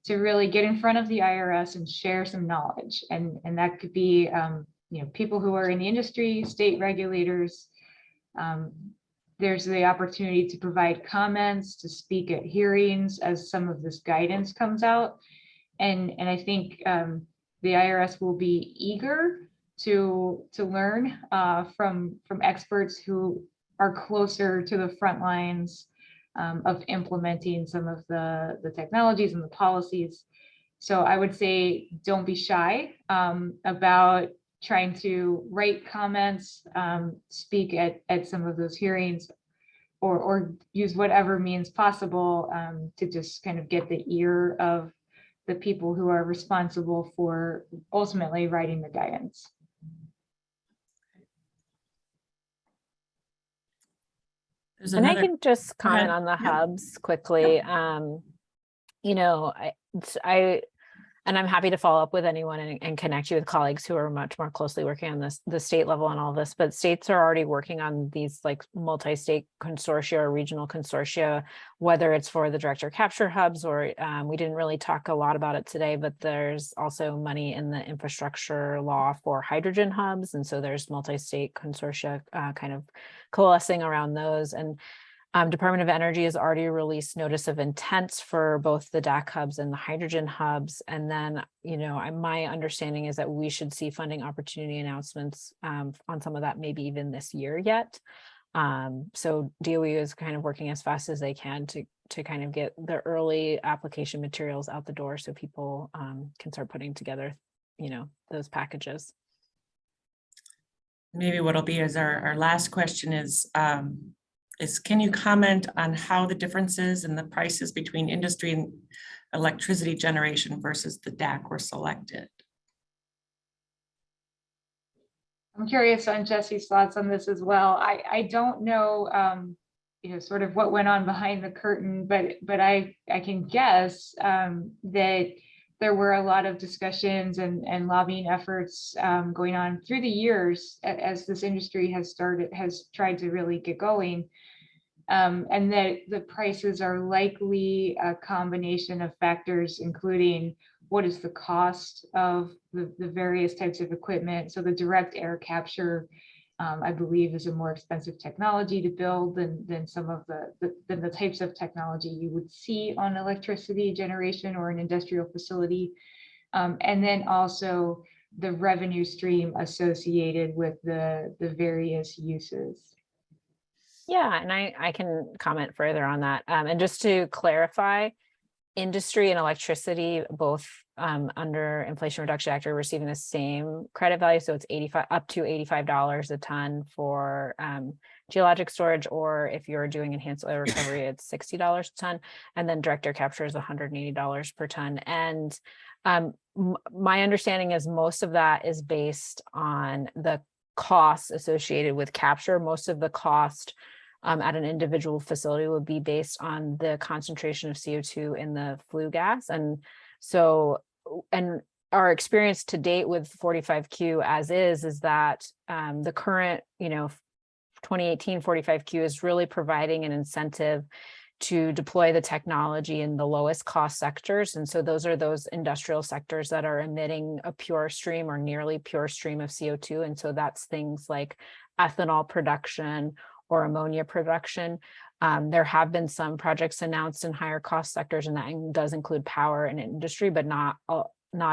to really get in front of the IRS and share some knowledge, and that could be people who are in the industry, state regulators. There's the opportunity to provide comments, to speak at hearings as some of this guidance comes out. And I think the IRS will be eager to learn from experts who are closer to the front lines of implementing some of the technologies and the policies. So I would say don't be shy about trying to write comments, speak at some of those hearings, or use whatever means possible to just kind of get the ear of the people who are responsible for ultimately writing the guidance. There's And I another, can just Go ahead. comment on the Yep. hubs quickly. You know, and I'm happy to follow up with anyone and connect you with colleagues who are much more closely working on this, the state level and all this, but states are already working on these like multi-state consortia or regional consortia, whether it's for the direct air capture hubs or we didn't really talk a lot about it today, but there's also money in the infrastructure law for hydrogen hubs. And so there's multi-state consortia kind of coalescing around those. And Department of Energy has already released notice of intents for both the DAC hubs and the hydrogen hubs. And then, you know, my understanding is that we should see funding opportunity announcements on some of that, maybe even this year yet. So DOE is kind of working as fast as they can to kind of get the early application materials out the door so people can start putting together, you know, those packages. Maybe what'll be as our last question is can you comment on how the differences in the prices between industry and electricity generation versus the DAC were selected? I'm curious on Jesse's thoughts on this as well. I don't know, you know, sort of what went on behind the curtain, but I can guess that there were a lot of discussions and lobbying efforts going on through the years as this industry has tried to really get going. And that the prices are likely a combination of factors, including what is the cost of the various types of equipment. So the direct air capture, I believe, is a more expensive technology to build than some of the types of technology you would see on electricity generation or an industrial facility. And then also the revenue stream associated with the various uses. Yeah, and I can comment further on that. And just to clarify, industry and electricity, both under Inflation Reduction Act, are receiving the same credit value. So it's up to $85 a ton for geologic storage, or if you're doing enhanced oil recovery, it's $60 a ton. And then direct air capture is $180 per ton. And my understanding is most of that is based on the costs associated with capture. Most of the cost at an individual facility would be based on the concentration of CO2 in the flue gas. And so, and our experience to date with 45Q as is that the current, 2018 45Q is really providing an incentive to deploy the technology in the lowest cost sectors. And so those are those industrial sectors that are emitting a pure stream or nearly pure stream of CO2. And so that's things like ethanol production or ammonia production. There have been some projects announced in higher cost sectors, and that does include power and industry, but not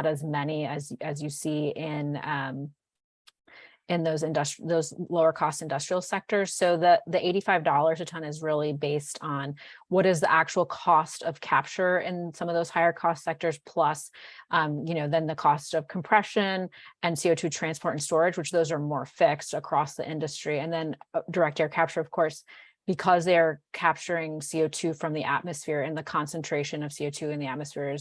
as many as you see in those lower cost industrial sectors. So the $85 a ton is really based on what is the actual cost of capture in some of those higher cost sectors, plus then the cost of compression and CO2 transport and storage, which those are more fixed across the industry. And then direct air capture, of course, because they are capturing CO2 from the atmosphere, and the concentration of CO2 in the atmosphere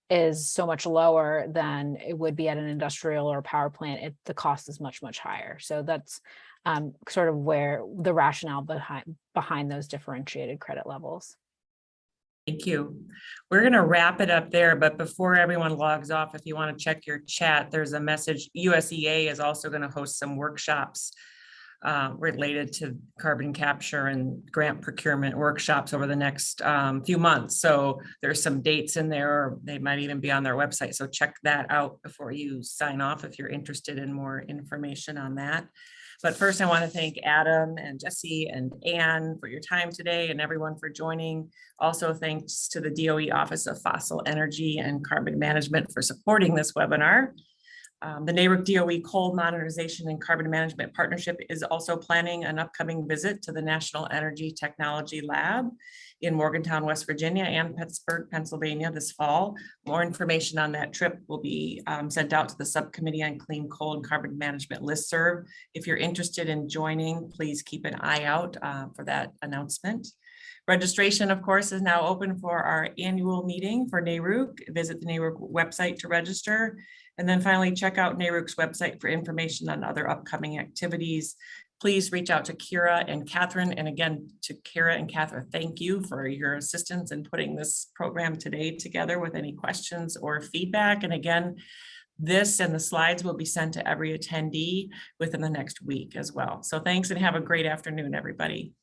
is so much lower than it would be at an industrial or power plant. The cost is much, much higher. So that's sort of where the rationale behind those differentiated credit levels. Thank you. We're going to wrap it up there, but before everyone logs off, if you want to check your chat, there's a message. USEA is also going to host some workshops related to carbon capture and grant procurement workshops over the next few months. So there's some dates in there, or they might even be on their website. So check that out before you sign off if you're interested in more information on that. But first, I want to thank Adam and Jesse and Anne for your time today, and everyone for joining. Also, thanks to the DOE Office of Fossil Energy and Carbon Management for supporting this webinar. The NARUC DOE Coal Modernization and Carbon Management Partnership is also planning an upcoming visit to the National Energy Technology Lab in Morgantown, West Virginia, and Pittsburgh, Pennsylvania this fall. More information on that trip will be sent out to the Subcommittee on Clean Coal and Carbon Management listserv. If you're interested in joining, please keep an eye out for that announcement. Registration, of course, is now open for our annual meeting for NARUC. Visit the NARUC website to register. And then finally, check out NARUC's website for information on other upcoming activities. Please reach out to Kira and Catherine. And again, to Kira and Catherine, thank you for your assistance in putting this program today together with any questions or feedback. And again, this and the slides will be sent to every attendee within the next week as well. So thanks and have a great afternoon, everybody.